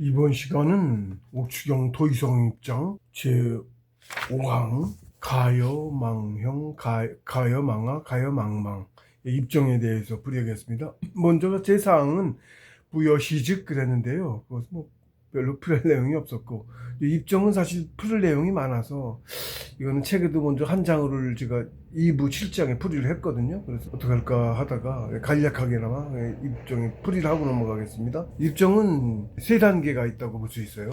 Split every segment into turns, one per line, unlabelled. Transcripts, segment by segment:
이번 시간은 옥추경 도의성 입장 제5항 가여망형 가여망하 가여망망 입정에 대해서 풀이하겠습니다. 먼저 제4항은 부여시즉 그랬는데요. 그것은 뭐 별로 풀을 내용이 없었고, 입정은 사실 풀을 내용이 많아서 이거는 책에도 먼저 한 장을 제가 2부 7장에 풀이를 했거든요. 그래서 어떡할까 하다가 간략하게나마 입정에 풀이를 하고 넘어가겠습니다. 입정은 세 단계가 있다고 볼 수 있어요.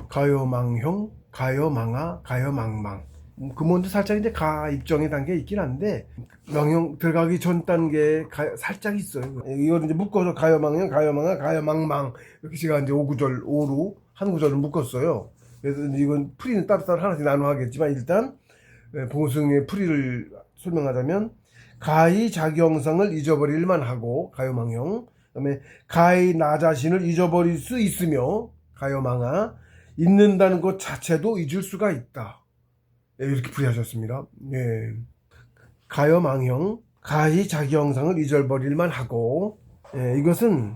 가여망형, 가여망하, 가여망망. 그 먼저 살짝 이제 가 입정의 단계에 있긴 한데, 망형 들어가기 전 단계에 살짝 있어요. 이걸 이제 묶어서 가여망형, 가여망하, 가여망망 이렇게 제가 이제 5구절 5로 한 구절을 묶었어요. 그래서 이건 풀이는 따로따로 하나씩 나눠 하겠지만, 일단 봉승의 풀이를 설명하자면, 가의 자기형상을 잊어버릴만 하고 가여망형, 그다음에 가의 나 자신을 잊어버릴 수 있으며 가여망하, 잊는다는 것 자체도 잊을 수가 있다. 이렇게 풀이하셨습니다. 예. 가여망형, 가의 자기형상을 잊어버릴만 하고, 이것은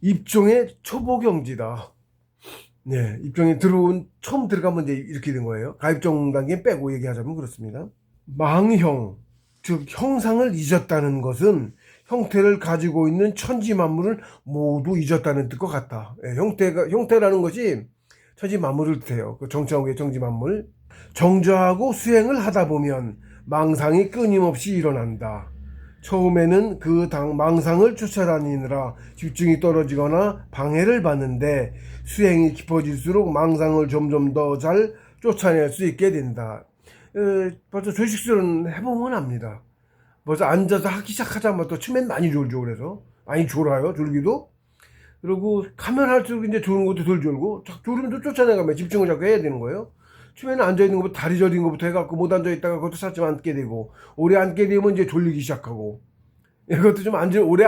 입종의 초보경지다. 네, 입종에 처음 들어가면 이제 이렇게 된 거예요. 가입종 단계 빼고 얘기하자면 그렇습니다. 망형, 즉 형상을 잊었다는 것은 형태를 가지고 있는 천지만물을 모두 잊었다는 뜻과 같다. 형태라는 것이 천지만물을 뜻해요. 그 정치하고 정지만물. 정조하고 수행을 하다 보면 망상이 끊임없이 일어난다. 처음에는 그 망상을 쫓아다니느라 집중이 떨어지거나 방해를 받는데, 수행이 깊어질수록 망상을 점점 더 잘 쫓아낼 수 있게 된다. 벌써 조식술은 해보면 압니다. 벌써 앉아서 하기 시작하자마자 처음엔 많이 졸죠. 그래서 많이 졸아요, 졸기도. 그리고 하면 할수록 이제 졸은 것도 덜 졸고, 졸음도 쫓아내가면 집중을 자꾸 해야 되는 거예요. 처음에는 앉아있는 것부터, 다리 저린 것부터 해갖고 못 앉아있다가 그것도 차츰 앉게 되고, 오래 앉게 되면 이제 졸리기 시작하고, 이것도 좀 오래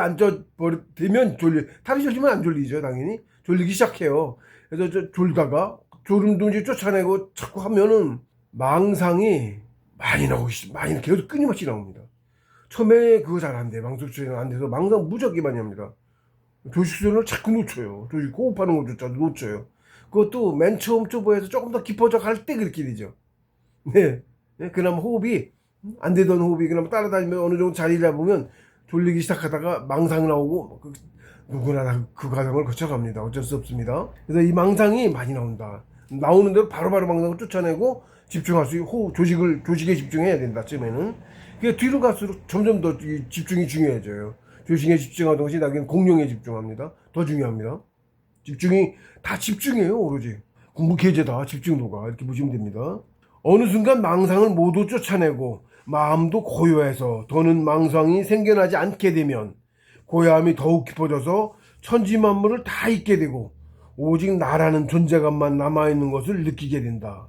되면 다리 저리면 안 졸리죠, 당연히. 졸리기 시작해요. 그래서 졸다가 졸음도 이제 쫓아내고 자꾸 하면은 망상이 많이 계속 끊임없이 나옵니다. 처음에 그거 잘 안 돼. 망상추리는 안 돼서 망상 무지하게 많이 합니다. 조식수련을 자꾸 놓쳐요. 조식 호흡하는 것조차 놓쳐요. 그것도 맨 처음 초보에서 조금 더 깊어져 갈 때 그렇게 되죠. 네. 그나마 호흡이 안 되던 호흡이 그나마 따라다니면 어느 정도 자리 잡으면 졸리기 시작하다가 망상 나오고, 누구나 다 그 과정을 거쳐갑니다. 어쩔 수 없습니다. 그래서 이 망상이 많이 나온다. 나오는 대로 바로바로 망상을 쫓아내고 집중할 수 있고, 조식에 집중해야 된다. 처음에는. 그게 뒤로 갈수록 점점 더 집중이 중요해져요. 조식에 집중하던 것이 나중에 공룡에 집중합니다. 더 중요합니다. 집중이 다 집중이에요. 오로지 공부 계제다. 집중도가 이렇게 보시면 됩니다. 어느 순간 망상을 모두 쫓아내고 마음도 고요해서 더는 망상이 생겨나지 않게 되면, 고요함이 더욱 깊어져서 천지만물을 다 잊게 되고 오직 나라는 존재감만 남아있는 것을 느끼게 된다.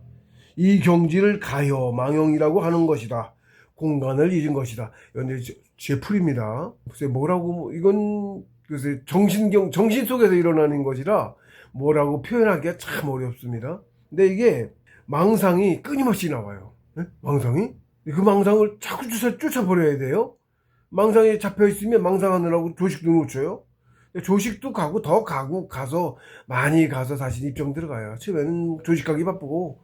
이 경지를 가여망형이라고 하는 것이다. 공간을 잊은 것이다. 이건 제 풀입니다. 글쎄 뭐라고, 이건 글쎄 정신 속에서 일어나는 것이라 뭐라고 표현하기가 참 어렵습니다. 근데 이게 망상이 끊임없이 나와요. 네? 망상이? 그 망상을 자꾸 쫓아버려야 돼요. 망상에 잡혀있으면 망상하느라고 조식도 놓쳐요. 조식도 가고 더 가서 많이 가서 사실 입정 들어가요. 처음에는 조식 가기 바쁘고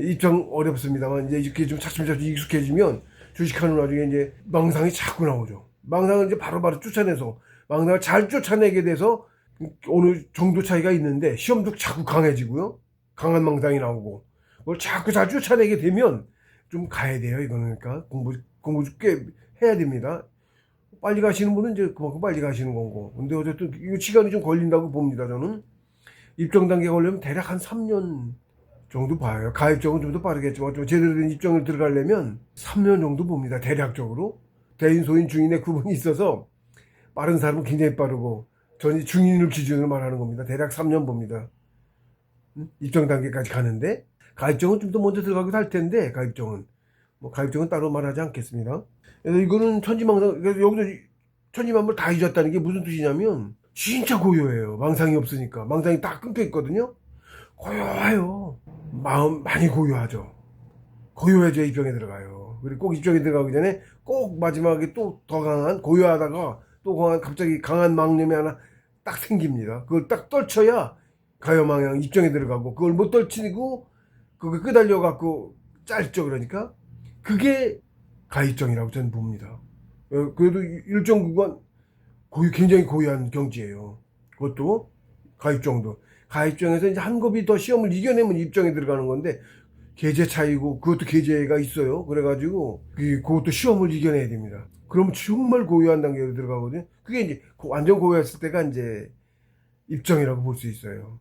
입정 어렵습니다만, 이제 이렇게 좀 차츰차츰 익숙해지면 조식하는 와중에 이제 망상이 자꾸 나오죠. 망상을 이제 바로바로 쫓아내서, 망상을 잘 쫓아내게 돼서 어느 정도 차이가 있는데, 시험도 자꾸 강해지고요. 강한 망상이 나오고, 그걸 자꾸 잘 쫓아내게 되면 좀 가야 돼요. 이거는 그러니까 공부 꽤 해야 됩니다. 빨리 가시는 분은 이제 그만큼 빨리 가시는 거고. 근데 어쨌든 이거 시간이 좀 걸린다고 봅니다. 저는 입정 단계 걸리면 대략 한 3년 정도 봐요. 가입정은 좀 더 빠르겠지만 좀 제대로 된 입정을 들어가려면 3년 정도 봅니다. 대략적으로. 대인, 소인, 중인의 구분이 있어서 빠른 사람은 굉장히 빠르고, 저는 중인을 기준으로 말하는 겁니다. 대략 3년 봅니다. 입정 단계까지 가는데, 가입정은 좀 더 먼저 들어가기도 할 텐데, 가입정은 따로 말하지 않겠습니다. 그래서 이거는 천지망상, 그래서 여기서 천지만물 다 잊었다는 게 무슨 뜻이냐면, 진짜 고요해요. 망상이 없으니까. 망상이 딱 끊겨 있거든요. 고요해요. 마음 많이 고요하죠. 고요해져 입정에 들어가요. 그리고 꼭 입정에 들어가기 전에 꼭 마지막에 또 더 강한, 고요하다가 또 갑자기 강한 망념이 하나 딱 생깁니다. 그걸 딱 떨쳐야 가요망향 입정에 들어가고 그걸 못 떨치고 그걸 끄달려 갖고 짧죠. 그러니까 그게 가입정이라고 저는 봅니다. 그래도 일정 구간 굉장히 고유한 경지예요. 그것도 가입정도. 가입정에서 이제 한 곱이 더 시험을 이겨내면 입정에 들어가는 건데 계제 차이고 그것도 계제가 있어요. 그래가지고 그것도 시험을 이겨내야 됩니다. 그러면 정말 고유한 단계로 들어가거든요. 그게 이제 완전 고유했을 때가 이제 입정이라고 볼 수 있어요.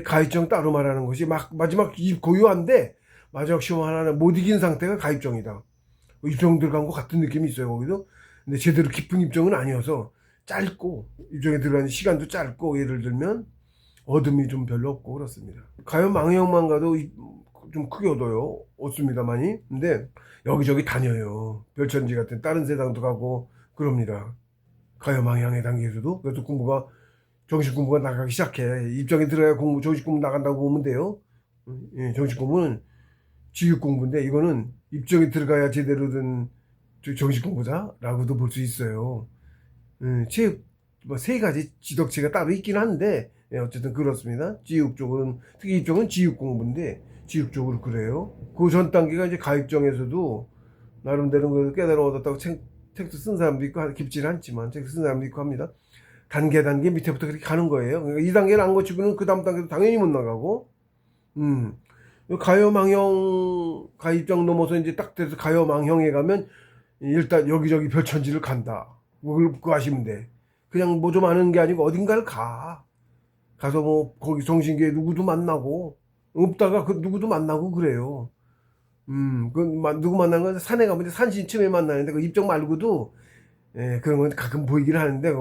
가입정 따로 말하는 것이 마지막 고유한데 마지막 시험 하나는 못 이긴 상태가 가입정이다. 입정 들어간 것 같은 느낌이 있어요, 거기도. 근데 제대로 깊은 입정은 아니어서 짧고, 입정에 들어가는 시간도 짧고, 예를 들면, 어둠이 좀 별로 없고, 그렇습니다. 가요 망형만 가도 좀 크게 얻어요. 얻습니다만이. 근데 여기저기 다녀요. 별천지 같은 다른 세상도 가고, 그럽니다. 가요 망향의 단계에서도. 그래서 정식 공부가 나가기 시작해. 입정에 들어야 정식 공부 나간다고 보면 돼요. 예, 정식 공부는 지육 공부인데 이거는 입정에 들어가야 제대로 된 정식 공부자라고도 볼 수 있어요. 세 가지 지덕체가 따로 있긴 한데 어쨌든 그렇습니다. 지육 쪽은 특히 입정은 지육 공부인데 지육 쪽으로 그래요. 그 전 단계가 이제 가입정에서도 나름대로 그 깨달아 얻었다고 책도 쓴 사람도 있고 깊지는 않지만 책 쓴 사람도 있고 합니다. 단계 밑에부터 그렇게 가는 거예요. 그러니까 2단계를 안 거치고는 그 다음 단계도 당연히 못 나가고 가요망형 가입정 넘어서 이제 딱 돼서 가요망형에 가면 일단 여기저기 별천지를 간다. 그거 아시면 돼. 그냥 뭐 좀 아는 게 아니고 어딘가를 가서 뭐 거기 정신계에 누구도 만나고 없다가 그 누구도 만나고 그래요. 누구 만나는 건 산에 가면 산신 처음에 만나는데 그 입정 말고도 그런 건 가끔 보이긴 하는데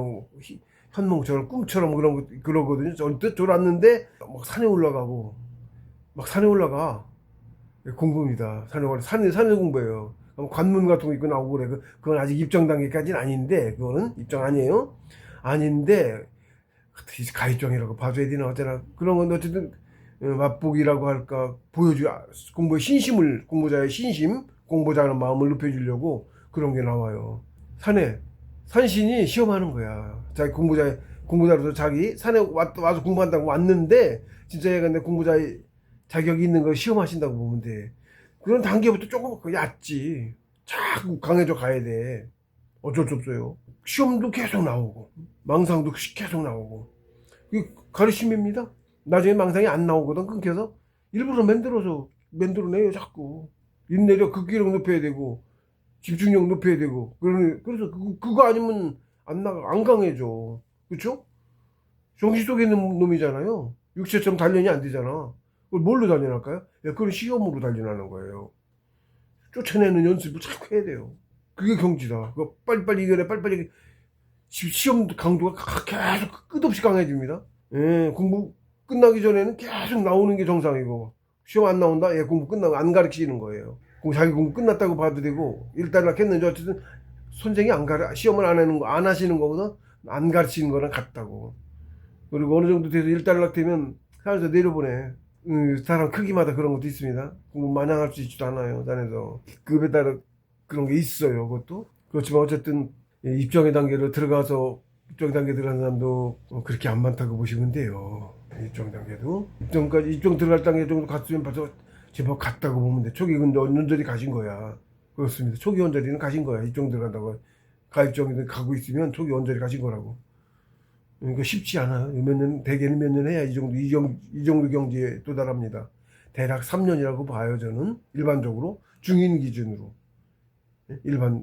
현몽처럼 꿈처럼 그러거든요. 언뜻 졸았는데 막 산에 올라가고 막 산에 올라가. 공부입니다. 산에 공부해요. 관문 같은 거 입고 나오고 그래. 그건 아직 입정 단계까지는 아닌데, 그거는 입정 아니에요. 아닌데, 가입정이라고 봐줘야 되나, 어쩌나. 그런 건 어쨌든, 맛보기라고 할까, 공부자의 신심, 공부자 하는 마음을 높여주려고 그런 게 나와요. 산신이 시험하는 거야. 공부자로서 자기 산에 와서 공부한다고 왔는데, 진짜 얘가 내 공부자의 자격이 있는 걸 시험하신다고 보면 돼. 그런 단계부터 조금 얕지. 자꾸 강해져 가야 돼. 어쩔 수 없어요. 시험도 계속 나오고, 망상도 계속 나오고. 이게 가르침입니다. 나중에 망상이 안 나오거든, 끊겨서. 일부러 만들어내요, 자꾸. 인내력, 극기력 높여야 되고, 집중력 높여야 되고. 그래서 그거 아니면 안 강해져. 그쵸? 정신 속에 있는 놈이잖아요. 육체처럼 단련이 안 되잖아. 그걸 뭘로 단련할까요? 그건 시험으로 단련하는 거예요. 쫓아내는 연습을 자꾸 해야 돼요. 그게 경지다. 그거 빨리빨리 이겨내, 빨리빨리. 시험 강도가 계속 끝없이 강해집니다. 공부 끝나기 전에는 계속 나오는 게 정상이고, 시험 안 나온다? 공부 끝나고 안 가르치는 거예요. 자기 공부 끝났다고 봐도 되고, 일단락 했는지 어쨌든 선생이 시험을 안 하시는 거보다 안 가르치는 거랑 같다고. 그리고 어느 정도 돼서 일단락 되면 산에서 내려보내. 사람 크기마다 그런 것도 있습니다. 공부 마냥 할 수 있지도 않아요, 산에서. 급에 따라 그런 게 있어요, 그것도. 그렇지만 어쨌든, 입정의 단계로 들어가서, 입정 단계 들어간 사람도 그렇게 안 많다고 보시면 돼요. 입정 단계도. 입정 들어갈 단계 정도 갔으면 벌써 제법 갔다고 보면 돼. 초기 언저리 가신 거야. 그렇습니다. 초기 언저리는 가신 거야. 입정 들어간다고. 가입정이 가고 있으면 초기 언저리 가신 거라고. 그러니까 쉽지 않아요. 대개는 몇 년 해야 이 정도 경지에 도달합니다. 대략 3년이라고 봐요, 저는. 일반적으로. 중인 기준으로.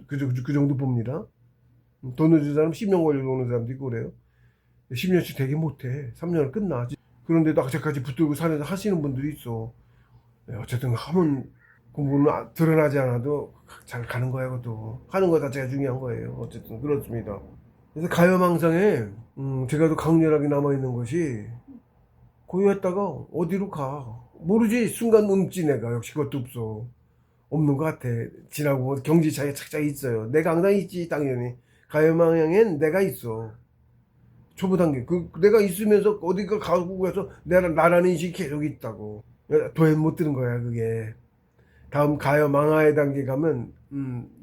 그 정도 봅니다. 더 늦은 사람 10년 걸려서 오는 사람도 있고 그래요. 10년씩 되게 못해. 3년을 끝나. 그런데도 악착같이 붙들고 산에서 하시는 분들이 있어. 어쨌든 공부는 드러나지 않아도 잘 가는 거야, 그것도. 하는 거 자체가 중요한 거예요. 어쨌든 그렇습니다. 그래서 가요망상에 제가 더 강렬하게 남아있는 것이 고요했다가 어디로 가 모르지. 순간 내가 역시 그것도 없는 것 같아. 지나고 경지 차이가 착착 있어요. 내가 항상 있지, 당연히. 가요망상엔 내가 있어. 초보 단계 내가 있으면서 어디가 가고 해서 나라는 인식이 계속 있다고. 도에 못 드는 거야, 그게. 다음 가요망하의 단계 가면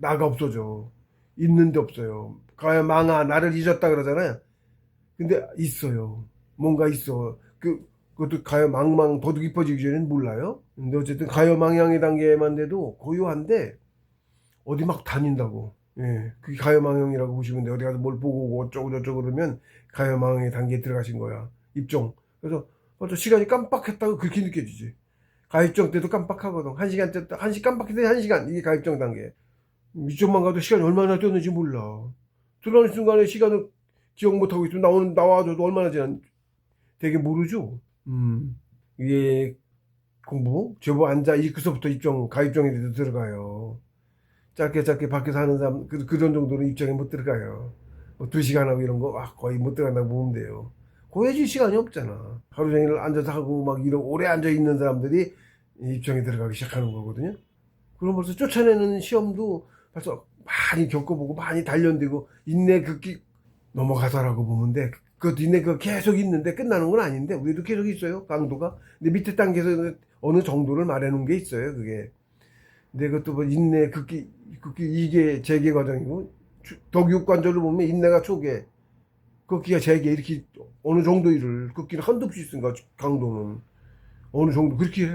나가 없어져. 있는데 없어요. 가요망하, 나를 잊었다 그러잖아요. 근데 있어요. 뭔가 있어. 그것도 가요 망망 더 깊어지기 전에는 몰라요. 근데 어쨌든 가요 망향의 단계만 돼도 고요한데 어디 막 다닌다고. 예, 그게 가요 망형이라고 보시면 돼. 어디 가서 뭘 보고 오고 어쩌고 저쩌고 그러면 가요 망형의 단계에 들어가신 거야. 입종. 그래서 또 시간이 깜빡했다고 그렇게 느껴지지. 가입정 때도 깜빡하거든. 한 시간 때, 깜빡했더니 한 시간. 이게 가입정 단계. 이쪽만 가도 시간이 얼마나 뛰었는지 몰라. 들어가는 순간에 시간을 기억 못하고 있으면 나와줘도 얼마나 지난, 되게 모르죠. 이게 공부. 제법 앉아, 그서부터 가입정에 대해서 들어가요. 짧게 밖에서 하는 사람, 그런 정도로 입장에 못 들어가요. 뭐 2시간 하고 이런 거, 거의 못 들어간다고 보면 돼요. 고해질 시간이 없잖아. 하루 종일 앉아서 하고 막 이런 오래 앉아 있는 사람들이 입장에 들어가기 시작하는 거거든요. 그럼 벌써 쫓아내는 시험도 벌써 많이 겪어보고 많이 단련되고 인내 극기 넘어가서라고 보면 돼. 그것도 인내 그 계속 있는데 끝나는 건 아닌데 우리도 계속 있어요. 강도가. 근데 밑에 단계에서 어느 정도를 말해놓은 게 있어요. 그게. 근데 그것도 뭐 인내 극기 이게 재개 과정이고 덕육관절을 보면 인내가 초계, 극기가 재개 이렇게 어느 정도 일을 극기는 한두 푼 있으니까 강도는 어느 정도 그렇게 해.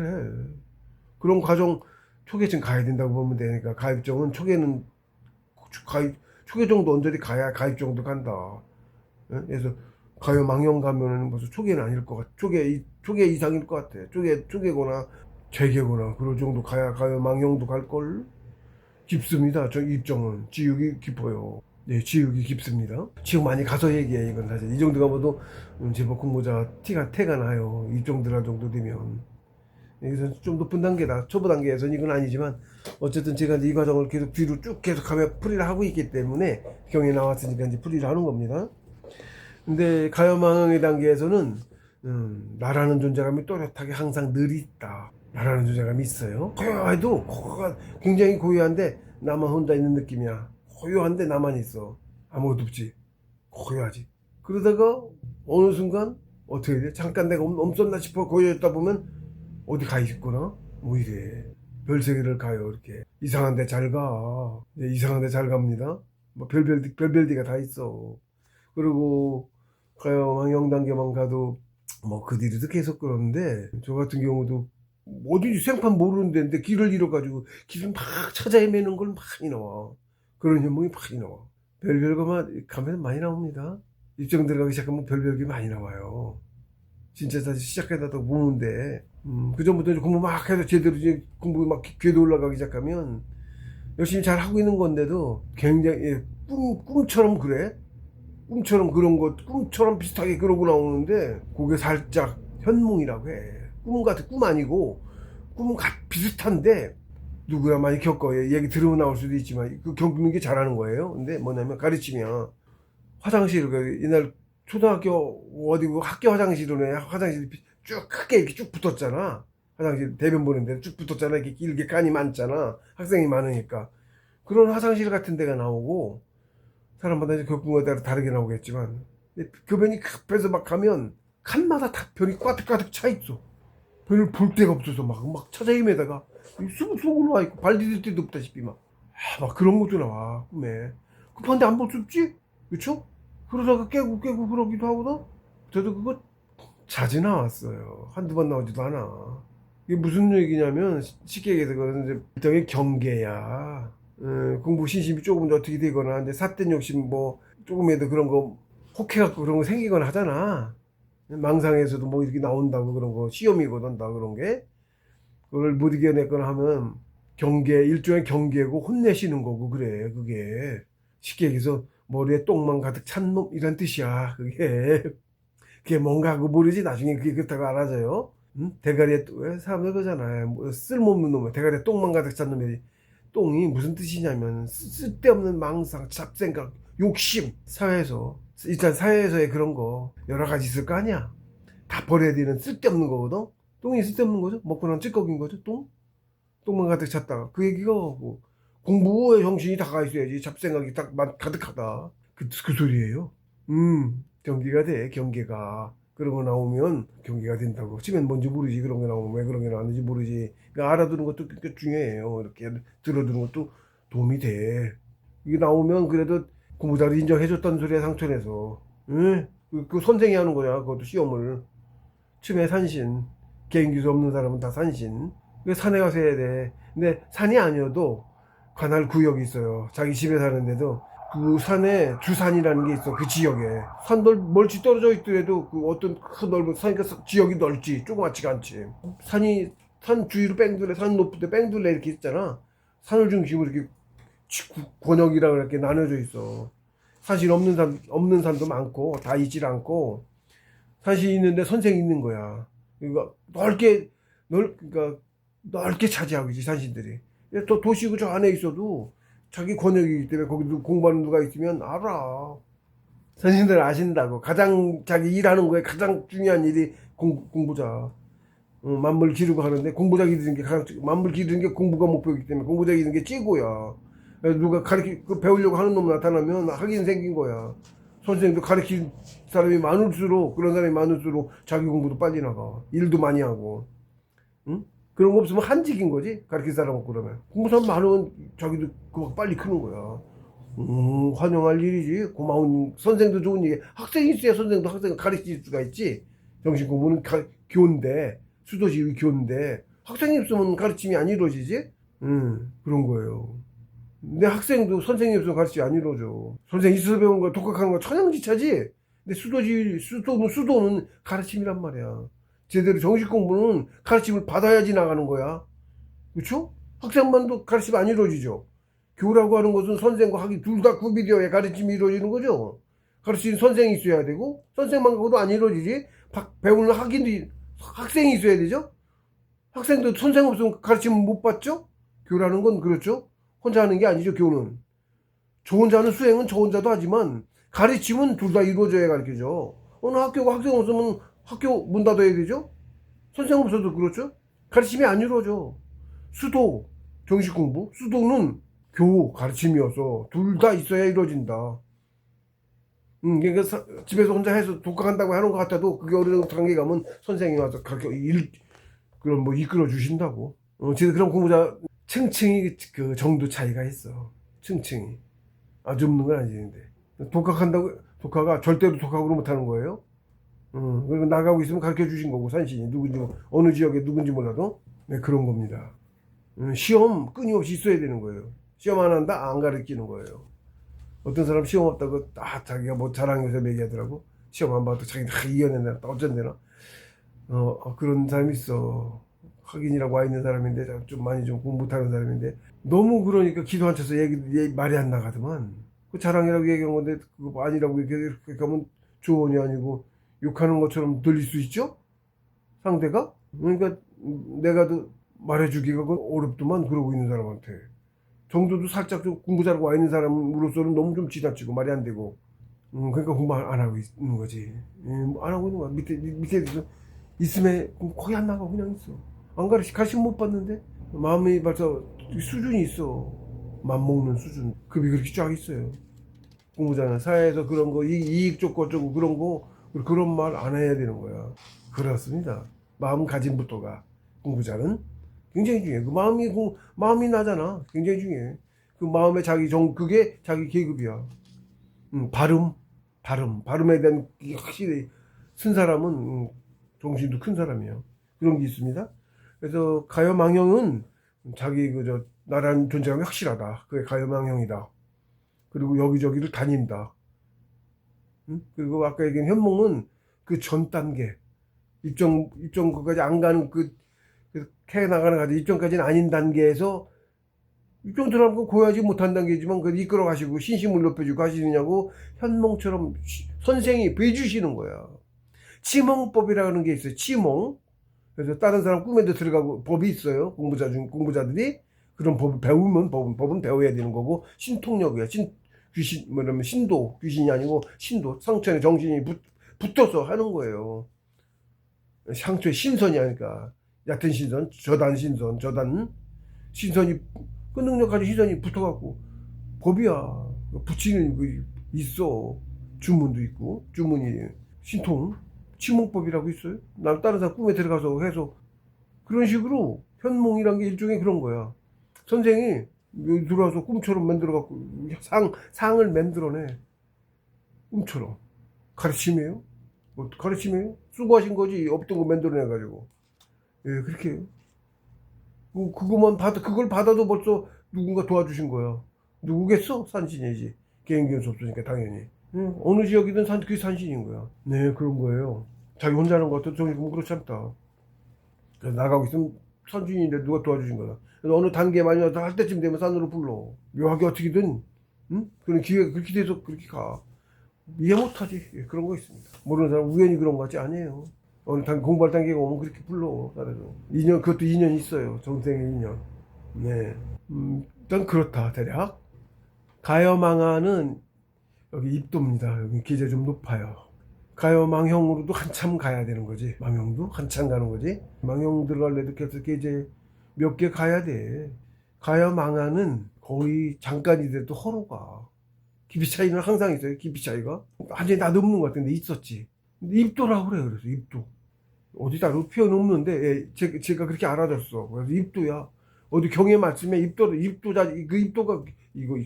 그런 과정 초계층 가야 된다고 보면 되니까 가입정은 초계는 초계 정도 언저리 가야 가입정도 간다. 예? 그래서 가요 망령 가면은 벌써 초계는 아닐 것 같아. 초계 이상일 것 같아. 초계거나 재계거나 그럴 정도 가야 가요 망령도 갈 걸. 깊습니다. 저 입정은 지육이 깊어요. 네, 지육이 깊습니다. 지금 많이 가서 얘기해. 이건 사실 이 정도 가봐도 제법 공모자 태가 나요. 입정 들어갈 정도 되면. 여기서 좀 높은 단계다. 초보 단계에서는 이건 아니지만 어쨌든 제가 이 과정을 계속 뒤로 쭉 계속하며 풀이를 하고 있기 때문에 경에 나왔으니까 이제 풀이를 하는 겁니다. 근데 가요망의 단계에서는 나라는 존재감이 또렷하게 항상 늘 있다. 나라는 존재감이 있어요. 고요해도 고요가 굉장히 고요한데 나만 혼자 있는 느낌이야. 고요한데 나만 있어. 아무것도 없지. 고요하지. 그러다가 어느 순간 어떻게 돼? 잠깐 내가 엄청나 싶어 고요했다 보면 어디 가 있구나? 뭐 이래. 별세계를 가요, 이렇게. 이상한 데 잘 가. 네, 이상한 데 잘 갑니다. 뭐 별별디가 다 있어. 그리고 가요 망영단계만 가도 뭐 그 뒤로도 계속 그러는데 저 같은 경우도 어딘지 생판 모르는 데인데 길을 잃어가지고 길을 막 찾아 헤매는 걸 많이 나와. 그런 현상이 많이 나와. 별별거만 가면 많이 나옵니다. 입장 들어가기 시작하면 별별게 많이 나와요. 진짜 다시 시작하다 보는데 그 전부터 공부 막 해서 제대로 이제 공부 막 궤도 올라가기 시작하면 열심히 잘 하고 있는 건데도 굉장히 꿈처럼 그래. 꿈처럼 그런 것, 꿈처럼 비슷하게 그러고 나오는데 그게 살짝 현몽이라고 해. 꿈 아니고 비슷한데 누구나 많이 겪어요. 얘기 들으면 나올 수도 있지만 그 겪는 게 잘하는 거예요. 근데 뭐냐면 가르치면 화장실 옛날 초등학교 어디 학교 화장실에 화장실이 쭉 크게 이렇게 쭉 붙었잖아. 화장실 대변 보는데 쭉 붙었잖아. 이렇게 길게 칸이 많잖아. 학생이 많으니까 그런 화장실 같은 데가 나오고 사람마다 이제 겪은 거에 따라 다르게 나오겠지만 그 변이 급해서 막 가면 칸마다 다 변이 가득 차 있어. 변을 볼 데가 없어서 막 찾아 헤매다가 속으로 와 있고 발 디딜 데도 없다시피 막 그런 것도 나와 꿈에. 급한데 안 볼 수 없지? 그쵸? 그러다가 깨고 그러기도 하거든. 저도 그거 자주 나왔어요. 한두 번 나오지도 않아. 이게 무슨 얘기냐면 쉽게 얘기해서 그거는 이제 일종의 경계야. 공부 신심이 조금 어떻게 되거나 이제 삿된 욕심 뭐 조금이라도 그런 거 혹해갖고 그런 거 생기거나 하잖아. 망상에서도 뭐 이렇게 나온다고 그런 거 시험이거든 다 그런 게. 그걸 못 이겨냈거나 하면 일종의 경계고 혼내시는 거고 그래 그게. 쉽게 얘기해서 머리에 똥만 가득 찬 놈 이런 뜻이야 그게. 그게 뭔가 하고 모르지 나중에 그게 그렇다고 알아져요. 대가리에 왜 사람들 그러잖아요. 뭐 쓸모없는 놈 대가리에 똥만 가득 찬 놈이. 똥이 무슨 뜻이냐면 쓸데없는 망상, 잡생각, 욕심. 일단 사회에서의 그런 거 여러 가지 있을 거 아니야. 다 버려야 되는 쓸데없는 거거든. 똥이 쓸데없는 거죠. 먹고 난 찌꺼기인 거죠. 똥만 가득 찼다가 그 얘기가 뭐 공부에 정신이 다 가 있어야지. 잡생각이 딱 가득하다. 그 소리예요. 경계가 돼. 경계가. 그런 거 나오면 경계가 된다고. 치면 뭔지 모르지. 그런 게 나오면 왜 그런 게 나왔는지 모르지. 그러니까 알아두는 것도 꽤 중요해요. 이렇게 들어두는 것도 도움이 돼. 이게 나오면 그래도 공부자를 인정해줬다는 소리야 상처내서. 응? 그 선생이 하는 거야. 그것도 시험을. 춤의 산신. 개인기수 없는 사람은 다 산신. 산에 가서 해야 돼. 근데 산이 아니어도 관할 구역이 있어요. 자기 집에 사는데도 그 산에 주산이라는 게 있어. 그 지역에 산 멀리 떨어져 있더라도 그 어떤 큰 넓은 산이니까 지역이 넓지 조그맣지가 않지. 산 주위로 뺑둘레, 산 높을 때 뺑둘레 이렇게 있잖아. 산을 중심으로 이렇게 권역이라고 이렇게 나눠져 있어. 사실 없는 산도 많고 다 있질 않고, 산신이 있는데 선생이 있는 거야. 그러니까 그러니까 넓게 차지하고 있지 산신들이. 또 도시고 저 안에 있어도 자기 권역이기 때문에 거기도 공부하는 누가 있으면 알아. 선생님들 아신다고. 가장 자기 일하는 거에 가장 중요한 일이 공부자. 만물 기르고 하는데 공부자 기르는 게 만물 기르는 게 공부가 목표이기 때문에 공부자 기르는 게 찌고야. 누가 배우려고 하는 놈 나타나면 하긴 생긴 거야. 선생님도 가르칠 사람이 많을수록, 그런 사람이 많을수록 자기 공부도 빨리 나가. 일도 많이 하고. 응? 그런 거 없으면 한직인 거지. 가르칠 사람 없고 그러면. 공부 사람 많으면 자기도 그거 빨리 크는 거야. 환영할 일이지. 고마운, 선생도 좋은 얘기. 학생이 있어야 선생도 학생을 가르칠 수가 있지. 정신 공부는 교인데, 수도지 교인데, 학생이 없으면 가르침이 안 이루어지지? 그런 거예요. 내 학생도 선생님 없으면 가르침이 안 이루어져. 선생님 있어서 배운 거, 독학하는 거 천양지차지? 근데 수도는 가르침이란 말이야. 제대로 정식 공부는 가르침을 받아야지 나가는 거야. 그쵸? 학생만도 가르침 안 이루어지죠. 교라고 하는 것은 선생과 학이 둘 다 구비되어야 가르침이 이루어지는 거죠. 가르치는 선생이 있어야 되고, 선생만 갖고도 안 이루어지지. 배우는 학생이 있어야 되죠. 학생도 선생 없으면 가르침을 못 받죠. 교라는 건 그렇죠. 혼자 하는 게 아니죠. 교는 저 혼자 하는 수행은 저 혼자도 하지만 가르침은 둘 다 이루어져야 가르치죠. 어느 학교가 학생 없으면 학교 문 닫아야 되죠. 선생 없어도 그렇죠. 가르침이 안 이루어져. 수도 정식 공부, 수도는 교 가르침이어서 둘 다 있어야 이루어진다. 그러니까 집에서 혼자 해서 독학한다고 하는 것 같아도 그게 어느 정도 단계 가면 선생이 와서 그런 뭐 이끌어 주신다고. 진짜 그런 공부자 층층이 그 정도 차이가 있어. 층층이 아주 없는 건 아니는데 독학가 절대로 독학으로 못하는 거예요. 그리고 나가고 있으면 가르쳐 주신 거고, 산신이 누군지 어느 지역에 누군지 몰라도. 네, 그런 겁니다. 시험 끊임없이 있어야 되는 거예요. 시험 안 한다 안 가르치는 거예요. 어떤 사람 시험 없다고 자기가 뭐 자랑해서 얘기하더라고. 시험 안 봐도 자기 다 이겨낸다 어쩐대나. 그런 사람이 있어. 학인이라고 와 있는 사람인데 좀 많이 좀 공부 못하는 사람인데 너무 그러니까 기도 안 쳐서 말이 안 나가더만. 그 자랑이라고 얘기한 건데 그거 아니라고 이렇게 하면 조언이 아니고 욕하는 것처럼 들릴 수 있죠? 상대가? 그러니까 내가 말해주기가 어렵더만. 그러고 있는 사람한테 정도도 살짝 좀 공부 잘하고 와 있는 사람으로서는 너무 좀 지나치고 말이 안 되고. 그러니까 공부 안 하고 있는 거지. 안 하고 있는 거야. 밑에 있으면 거의 안 나가. 그냥 있어. 안 가르침 못 받는데 마음이 벌써 수준이 있어. 맘먹는 수준. 급이 그렇게 쫙 있어요. 공부자는 사회에서 그런 거 이익 좋고 어쩌고 그런 말 안 해야 되는 거야. 그렇습니다. 마음가짐부터가 공부자는 굉장히 중요해. 그 마음이 나잖아. 굉장히 중요해. 그 마음에 그게 자기 계급이야. 발음에 대한 확실히 쓴 사람은 정신도 큰 사람이야. 그런 게 있습니다. 그래서 가요망형은 자기 나라는 존재감이 확실하다. 그게 가요망형이다. 그리고 여기저기를 다닌다. 그리고 아까 얘기한 현몽은 그 전 단계, 입정까지 안 가는 캐 나가는 가지 입정까지는 아닌 단계에서 입정 들어가고 고야지 못한 단계지만 그 이끌어 가시고 신심을 높여주고 하시느냐고 현몽처럼 선생이 배주시는 거야. 치몽법이라는 게 있어요. 치몽. 그래서 다른 사람 꿈에도 들어가고 법이 있어요. 공부자들이 그런 법을 배우면 법은 배워야 되는 거고, 신통력이야. 귀신이 아니고 신도, 상처에 정신이 붙어서 하는 거예요. 상처에 신선이 아니까 얕은 신선, 저단 신선이 그 능력 가지고 신선이 붙어갖고 법이야. 붙이는 거 있어. 주문도 있고, 주문이 신통 치몽법이라고 있어요. 난 다른 사람 꿈에 들어가서 해서 그런 식으로 현몽이란 게 일종의 그런 거야. 선생이 들어와서 꿈처럼 만들어갖고 상을 만들어내. 꿈처럼. 가르침이에요. 뭐 가르침이 수고하신 거지. 없던 거 만들어내가지고. 예, 그렇게 해요. 그걸 받아도 벌써 누군가 도와주신 거야. 누구겠어? 산신이지. 개인기운수 없으니까 당연히. 응, 어느 지역이든 그게 산신인 거야. 네, 그런 거예요. 자기 혼자 하는 것 같아도 정말 그렇지 않다. 그래서 나가고 있으면 산신인데 누가 도와주신 거다. 그래서 어느 단계 많이 와서 할 때쯤 되면 산으로 불러. 묘하게 어떻게든, 응? 그런 기회가 그렇게 돼서 그렇게 가. 이해 못하지. 예, 그런 거 있습니다. 모르는 사람 우연히 그런 거 같지? 아니에요. 어느 공부할 단계가 오면 그렇게 불러. 나라도. 인연, 그것도 인연이 있어요. 정생의 인연. 네. 일단 그렇다, 대략. 가여망하는 여기 입도입니다. 여기 기재 좀 높아요. 가여망형으로도 한참 가야 되는 거지. 망형도 한참 가는 거지. 망형 들어갈래도 계속 이제 몇 개 가야 돼. 가여망하는 거의 잠깐이라도 허로 가. 깊이 차이는 항상 있어요. 깊이 차이가. 완전히 다 넘는 것 같은데 있었지. 근데 입도라고 그래요. 그래서 입도. 어디 다른 표현 없는데, 예, 제가 그렇게 알아줬어. 그래서 입도야. 어디 경에 말씀에 입도자, 그 입도가, 이거,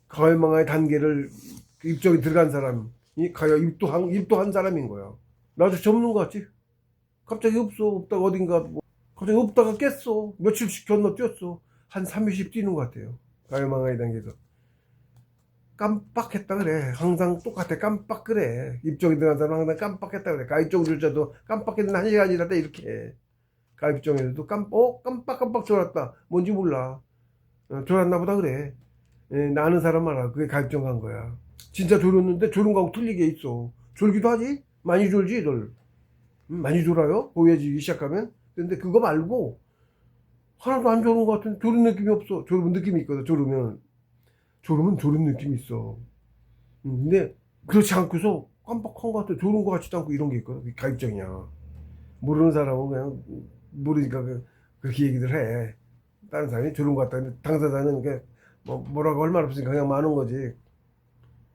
가여망하의 단계를, 그 입적이 들어간 사람이, 입도한 사람인 거야. 나도 접는 거 같지? 갑자기 없다가 어딘가, 갑자기 없다가 깼어. 며칠씩 건너뛰었어. 한 3일씩 뛰는 것 같아요. 가여망하의 단계에서. 깜빡했다 그래. 항상 똑같아. 깜빡 그래. 입종이 들어간 사람 항상 깜빡했다 그래. 가입종 줄자도 깜빡했는데 1시간이라도 이렇게 해. 가입종에서도 깜빡 졸았다. 뭔지 몰라. 졸았나 보다 그래. 예, 나는 사람 알아. 그게 가입종 간 거야. 진짜 졸았는데 졸은 거하고 틀리게 있어. 졸기도 하지? 많이 졸지 널. 많이 졸아요? 고해지기 시작하면. 근데 그거 말고 하나도 안 졸은 것 같은 졸은 느낌이 없어. 졸은 느낌이 있거든. 졸으면 졸은 느낌이 있어. 근데 그렇지 않고서 깜빡한 것 같아. 졸은 것 같지도 않고 이런 게 있거든. 그게 가입적이냐. 모르는 사람은 그냥 모르니까 그렇게 얘기들 해. 다른 사람이 졸은 것 같다. 근데 당사자는 이게 뭐라고 할 말 없으니까 그냥 마는 거지.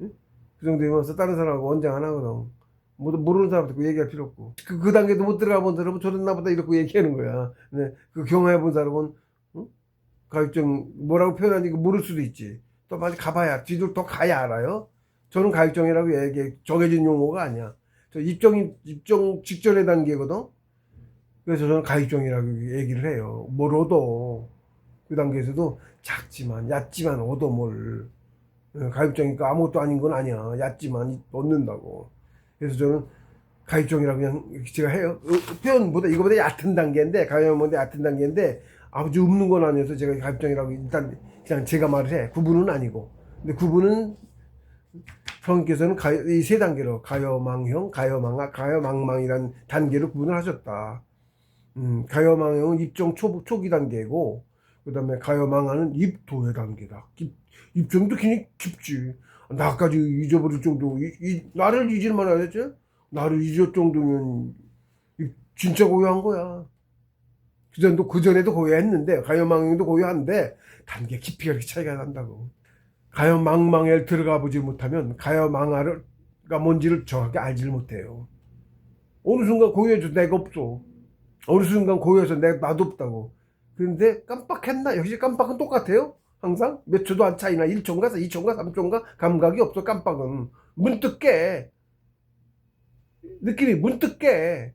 응? 그 정도 되면서 다른 사람하고 원장 안 하거든. 모르는 사람한테 그 얘기할 필요 없고. 그 단계도 못 들어가 본 사람은 졸았나 보다 이렇게 얘기하는 거야. 근데 그 경험해 본 사람은, 응? 가입적 뭐라고 표현하는지 모를 수도 있지. 또 많이 가봐야, 뒤도 더 가야 알아요. 저는 가입종이라고 얘기해. 정해진 용어가 아니야. 저 입종 직전의 단계거든. 그래서 저는 가입종이라고 얘기를 해요. 뭘 얻어. 그 단계에서도 작지만, 얕지만 얻어 뭘. 가입종이니까 아무것도 아닌 건 아니야. 얕지만 얻는다고. 그래서 저는 가입종이라고 그냥 제가 해요. 표현보다 이거보다 얕은 단계인데, 가입종보다 얕은 단계인데, 아주 없는 건 아니어서 제가 가입종이라고 일단 그냥 제가 말을 해. 구분은 아니고. 근데 구분은 성께서는 이 세 단계로 가여망형, 가여망하, 가여망망이라는 단계로 구분을 하셨다. 가여망형은 입종 초기 단계고, 그 다음에 가여망하는 입도의 단계다. 입종도 굉장히 깊지. 나까지 잊어버릴 정도, 나를 잊을 만하겠지 나를 잊을 정도면 진짜 고요한 거야. 그전에도 고요했는데, 가여망형도 고요한데, 단계 깊이가 이렇게 차이가 난다고. 가여망망에 들어가 보지 못하면 가여망하가 뭔지를 정확히 알지를 못해요. 어느 순간 고요해서 내가 없어. 어느 순간 고요해서 나도 없다고. 그런데 깜빡했나? 역시 깜빡은 똑같아요. 항상 몇 초도 안 차이나 1초인가 2초인가 3초인가 감각이 없어. 깜빡은 문득 깨. 느낌이 문득 깨.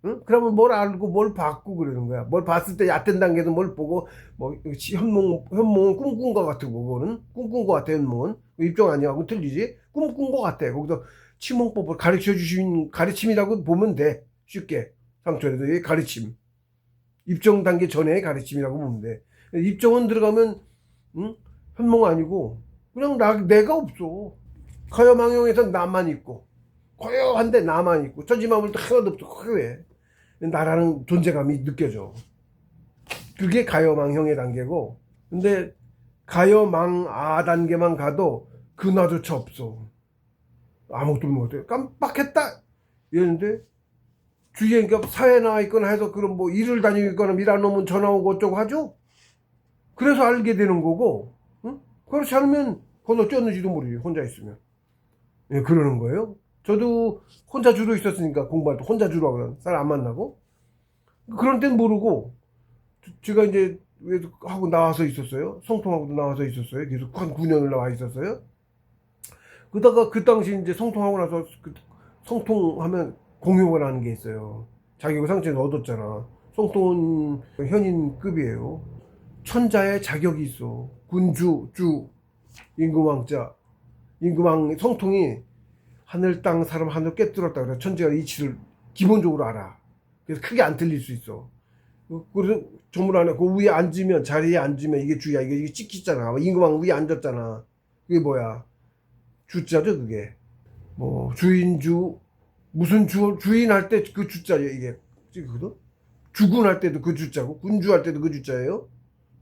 응? 그러면 뭘 알고 뭘 봤고 그러는 거야. 뭘 봤을 때 얕은 단계도 뭘 보고, 현몽은 꿈꾼 것 같고, 그거는. 꿈꾼 것 같아, 현몽은. 입종 아니야. 그거 틀리지? 꿈꾼 것 같아. 거기서 치몽법을 가르쳐 주신 가르침이라고 보면 돼. 쉽게. 상처에도 이게 가르침. 입종 단계 전에 가르침이라고 보면 돼. 입종은 들어가면, 응? 현몽 아니고, 그냥 내가 없어. 가여망형에선 나만 있고, 고요한데 나만 있고, 천지만물도 하나도 없어. 고요해. 나라는 존재감이 느껴져. 그게 가여망형의 단계고, 근데 가여망아 단계만 가도 그나조차 없어. 아무것도 없는 것 같아. 깜빡했다! 이랬는데, 주위에 그러니까 사회 나와 있거나 해서 그런 뭐 일을 다니고 있거나 일 안 오면 전화 오고 어쩌고 하죠? 그래서 알게 되는 거고, 응? 그렇지 않으면 건너뛰었는지도 모르지, 혼자 있으면. 예, 그러는 거예요. 저도 혼자 주로 있었으니까 공부할 때 혼자 주로 하거든. 사람 안 만나고. 그런 땐 모르고 제가 이제 하고 나와서 있었어요. 성통하고도 나와서 있었어요. 계속 한 9년을 나와 있었어요. 그러다가 그 당시 이제 성통하고 나서 성통하면 공용을 하는 게 있어요. 자격을 상처를 얻었잖아. 성통은 현인급이에요. 천자의 자격이 있어. 군주, 주, 임금왕자. 임금왕 성통이 하늘 땅 사람 하늘 깨뜨렸다 그래. 천재가 이치를 기본적으로 알아. 그래서 크게 안 틀릴 수 있어. 그래서 정문 안에 그 위에 앉으면, 자리에 앉으면 이게 주야. 이게 찍히잖아. 임금왕 위에 앉았잖아. 그게 뭐야? 주자죠 그게. 뭐 주인주 무슨 주인 할 때 그 주자예요 이게. 찍거든. 주군 할 때도 그 주자고 군주 할 때도 그 주자예요.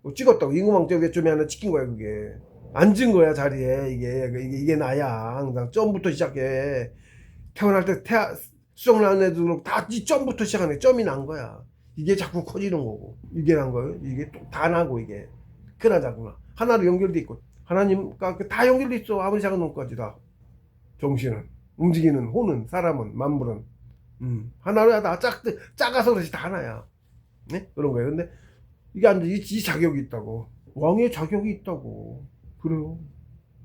뭐 찍었다고 임금왕 때점에 하나 찍힌 거야 그게. 앉은 거야 자리에. 이게 나야. 항상 점부터 시작해. 태어날 때 수정 난 애들 다 이 점부터 시작하네. 점이 난 거야. 이게 자꾸 커지는 거고 이게 난 거예요. 이게 다 나고 이게 크나 작구나 하나로 연결돼 있고 하나님과 다 연결돼 있어. 아무리 작은 놈까지 다. 정신은 움직이는 혼은 사람은 만물은 하나로야 다 작아서 그렇지 다 하나야. 네? 그런 거예요. 근데 이게 안 돼. 이 자격이 있다고. 왕의 자격이 있다고. 그래요.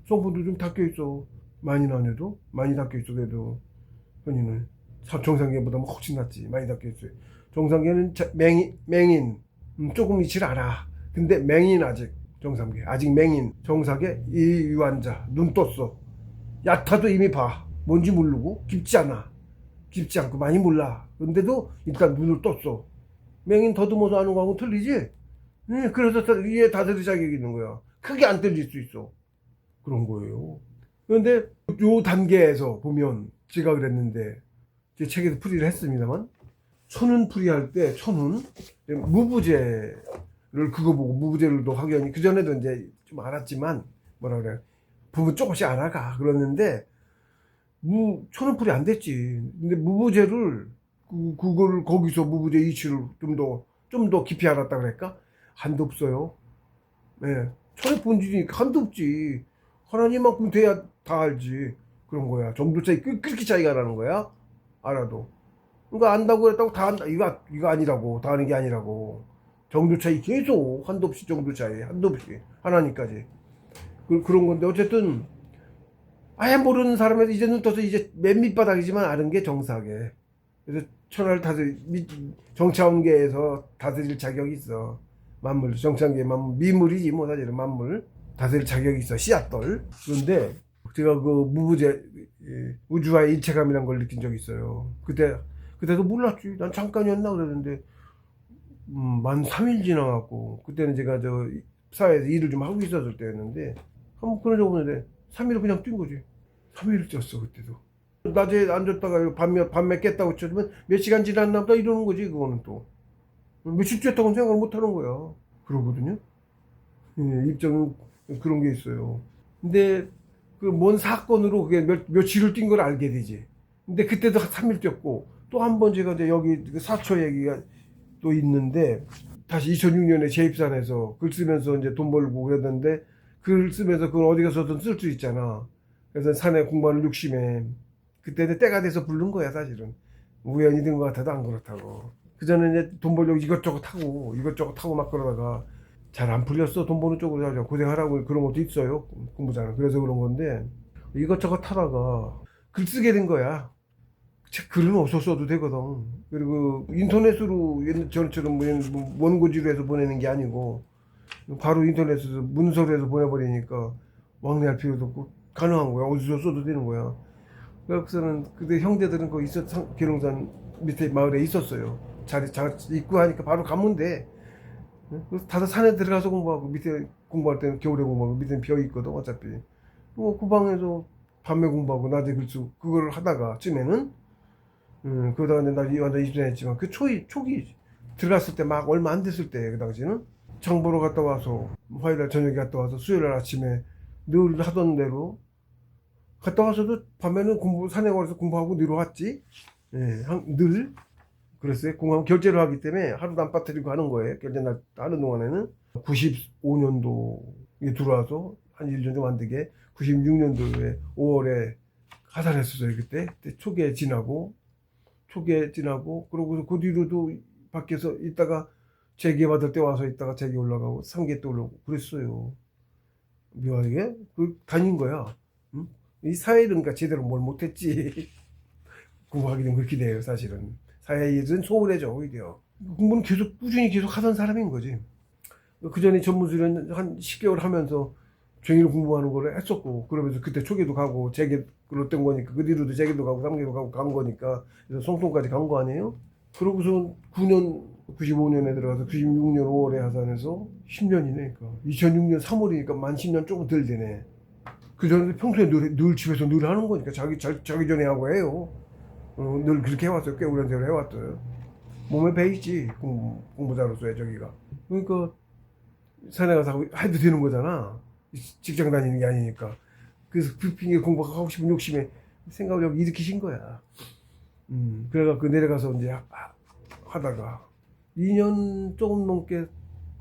성분도 좀 닦여 있어. 많이는 아니어도 많이 닦여 있어. 그래도 현이는 정상계보다 훨씬 낫지. 많이 닦여 있어요. 정상계는 맹인 조금 이치를 알아. 근데 맹인 아직 정상계 아직 맹인. 정상계 이 유한자 눈 떴어. 얕아도 이미 봐. 뭔지 모르고 깊지 않아. 깊지 않고 많이 몰라. 근데도 일단 눈을 떴어. 맹인 더듬어서 하는 거하고 틀리지? 그래서 위에 다스릴 자격이 있는 거야. 크게 안 들릴 수 있어. 그런 거예요. 그런데 요 단계에서 보면 제가 그랬는데 제 책에서 풀이를 했습니다만 천운 풀이할 때 천운 무부재를 그거 보고 무부재를도 확연히 그전에도 이제 좀 알았지만 뭐라 그래 부분 조금씩 알아가 그러는데 천운풀이 안 됐지. 근데 무부재를 그거를 거기서 무부재 이치를 좀 더 깊이 알았다 그럴까? 한도 없어요. 네. 천의 본질이 한도 없지. 하나님만큼 돼야 다 알지. 그런 거야. 정도 차이 그렇게 차이가 나는 거야. 알아도. 그러니까 안다고 했다고 다 안다. 이거 아니라고. 다 아는 게 아니라고. 정도 차이 계속 한도 없이 정도 차이 한도 없이 하나님까지. 그런 건데 어쨌든 아예 모르는 사람에서 이제 눈 떠서 이제 맨 밑바닥이지만 아는 게 정사계. 그래서 천하를 정차원계에서 다스릴 자격이 있어. 만물 정차원계 만물 미물이지 뭐 사실은 만물 다스릴 자격이 있어. 씨앗돌. 그런데 제가 그 무부재 우주와의 일체감이란 걸 느낀 적이 있어요. 그때도 몰랐지. 난 잠깐이었나 그랬는데 만 3일 지나갖고 그때는 제가 저 사회에서 일을 좀 하고 있었을 때였는데 한번 그런 적 없는데 3일을 그냥 뛴 거지. 3일을 뛰었어 그때도. 낮에 앉았다가 밤에 깼다고 쳐주면 몇 시간 지났나 보다 이러는 거지. 그거는 또 며칠 뛰었다고는 생각을 못 하는 거야. 그러거든요. 입장은 그런 게 있어요. 근데 그 뭔 사건으로 그게 며칠을 뛴 걸 알게 되지. 근데 그때도 3일 뛰었고 또 한 번 제가 이제 여기 그 사초 얘기가 또 있는데 다시 2006년에 재입산해서 글 쓰면서 이제 돈 벌고 그랬는데 글 쓰면서 그걸 어디 가서든 쓸 수 있잖아. 그래서 산에 공부하는 욕심에 그때는 때가 돼서 부른 거야 사실은. 우연히 된 것 같아도 안 그렇다고. 그 전에 이제 돈 벌려고 이것저것 타고 막 그러다가 잘 안 풀렸어. 돈 버는 쪽으로 하자. 고생하라고 그런 것도 있어요. 공부자는. 그래서 그런 건데 이것저것 타다가 글 쓰게 된 거야. 글은 어디서 써도 되거든. 그리고 인터넷으로 전처럼 원고지로 해서 보내는 게 아니고 바로 인터넷에서 문서로 해서 보내버리니까 왕래할 필요도 없고 가능한 거야. 어디서 써도 되는 거야. 그래서는 그때 형제들은 거기 계룡산 밑에 마을에 있었어요. 잘 입고 하니까 바로 가면 돼. 그래서 다들 산에 들어가서 공부하고 밑에 공부할 때는 겨울에 공부하고 밑에는 비어 있거든 어차피. 그 방에서 밤에 공부하고 낮에 글쓰고 그걸 하다가 쯤에는 그러다가 나 완전 입선했지만 그 초기 들어갔을 때 막 얼마 안 됐을 때 그 당시는 장 보러 갔다 와서 화요일날 저녁에 갔다 와서 수요일날 아침에 늘 하던 대로 갔다 와서도 밤에는 산에 가서 공부하고 내려왔지. 늘 그랬어요. 공부하면 결제를 하기 때문에 하루도 안 빠뜨리고 하는 거예요. 결제 날 하는 동안에는 95년도에 들어와서 한 1년 좀 안 되게 96년도에 5월에 하산했었어요. 그때 초기에 지나고 그러고서 그 뒤로도 밖에서 있다가 재계 받을 때 와서 있다가 재계 올라가고 3개 또 올라오고 그랬어요. 묘하게 다닌 거야. 응? 이 사회는 제대로 뭘 못했지. 공부하기 좀 그렇게 돼요, 사실은. 사회일은 소홀해져, 오히려. 공부는 꾸준히 계속 하던 사람인 거지. 그 전에 전무수련 한 10개월 하면서 종일 공부하는 걸 했었고, 그러면서 그때 초계도 가고, 재계로 된 거니까, 그 뒤로도 재계도 가고, 3계도 가고, 간 거니까, 그래서 송통까지 간 거 아니에요? 그러고서 95년에 들어가서 96년 5월에 하산해서 10년이네. 그러니까 2006년 3월이니까 만 10년 조금 덜 되네. 그 전에 평소에 늘 집에서 늘 하는 거니까 자기 전에 하고 해요. 늘 그렇게 해왔어요. 꽤 오랜 세월 해왔어요. 몸에 배있지 공부자로서의 저기가. 그러니까 산에 가서 해도 되는 거잖아. 직장 다니는 게 아니니까. 그래서 그 핑계 공부하고 싶은 욕심에 생각을 여기 일으키신 거야. 그래갖고 내려가서 이제 하다가 2년 조금 넘게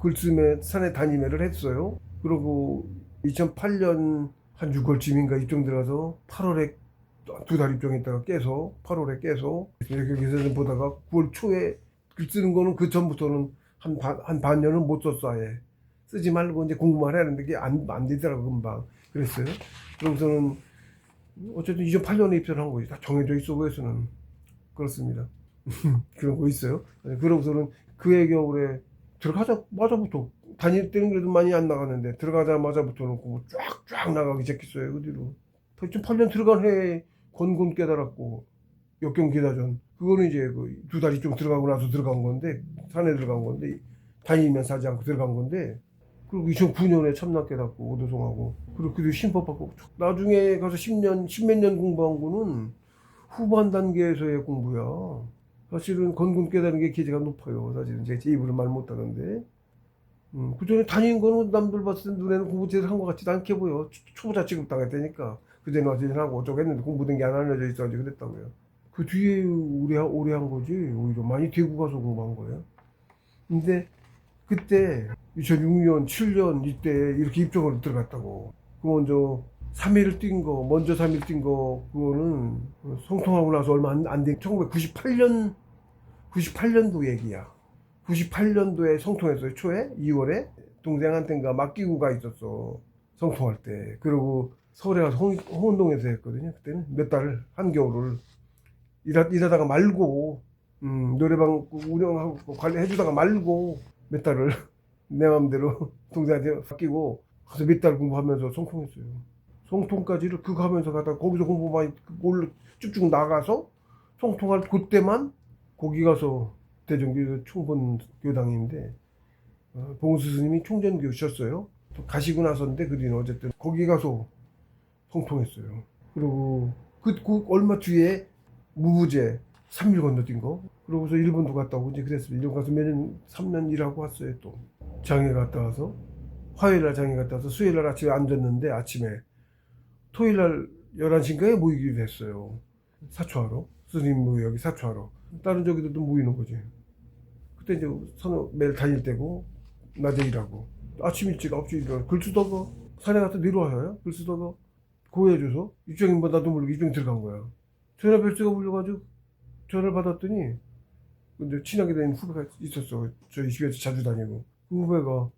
글쯤에 산에 다니매를 했어요. 그리고 2008년 한 6월쯤인가 입정 들어가서 8월에 2달 입정했다가 깨서 8월에 깨서 이렇게 계속 보다가 9월 초에 글 쓰는 거는 그 전부터는 한 반년은 못 썼어. 아예 쓰지 말고 이제 공부만 해야 하는데 그게 안 되더라고 금방. 그랬어요. 그러고서는 어쨌든 2008년에 입사를 한 거지. 다 정해져 있어 보여서는. 그렇습니다. 그런 거 있어요. 그러고서는 그해 겨울에 들어가자마자부터 다닐 때는 그래도 많이 안 나갔는데 들어가자마자부터는 공부 쫙 나가기 시작했어요. 그 뒤로 2008년 들어간 해에 권곤 깨달았고 역경 기다전 그거는 이제 그 2달이 좀 들어가고 나서 들어간 건데 산에 들어간 건데 다니면서 하지 않고 들어간 건데 그리고 2009년에 참나 깨닫고 오도송하고 그리고 그 뒤에 신법 받고 나중에 가서 10몇 년 공부한 거는 후반 단계에서의 공부야. 사실은 건군 깨달은 게 기회가 높아요. 사실은 제 입으로 말 못하는데. 그 전에 다닌 거는 남들 봤을 때 눈에는 공부 제대로 한 것 같지도 않게 보여. 초보자 취급 당했다니까. 그전에 와서 하고 어쩌고 했는데 공부된 게 안 알려져 있어가지고 그랬다고요. 그 뒤에 오래 한 거지. 오히려 많이 대구 가서 공부한 거예요. 근데 그때 2006년, 7년 이때 이렇게 입정으로 들어갔다고. 그 먼저 3일 뛴 거, 먼저 3일 뛴 거, 그거는 송통하고 나서 얼마 안 된 98년도 얘기야. 98년도에 성통했어요. 초에 2월에 동생한테인가 맡기고 가 있었어. 성통할 때. 그리고 서울에 가서 홍은동에서 했거든요. 그때는 몇 달을 한겨울을 일하다가 말고 노래방 운영하고 관리해주다가 말고 몇 달을 내 맘대로 동생한테 맡기고 가서 몇 달 공부하면서 성통했어요. 성통까지를 그거 하면서 가다가 거기서 공부 많이 올라 쭉쭉 나가서 성통할 그때만 거기 가서 대전교 총본 교당인데 봉수 스님이 총전교셨어요. 가시고 나서인데 그 뒤는 어쨌든 거기 가서 성통했어요. 그리고 그 얼마 뒤에 무부제 3일 건너뛴 거. 그러고서 일본도 갔다 오고 이제 그랬어요. 일본 가서 몇 년, 3년 일하고 왔어요. 또 장에 갔다 와서 화요일날 장에 갔다 와서 수요일날 아침에 앉았는데 아침에 토요일날 11시인가에 모이기로 했어요. 사초하러. 스님 모여 여기 사초하러. 다른 저기들도 모이는 거지. 그때 이제 매일 다닐 때고 낮에 일하고 아침 일찍 9시 일어나 글 쓰다가 산에 가서 내려와요. 글 쓰다가 고해줘서 입장인뭐 나도 모르게 입장이 들어간 거야. 전화 벨스가 울려가지고 전화를 받았더니 근데 친하게 되는 후배가 있었어. 저희 집에서 자주 다니고 그 후배가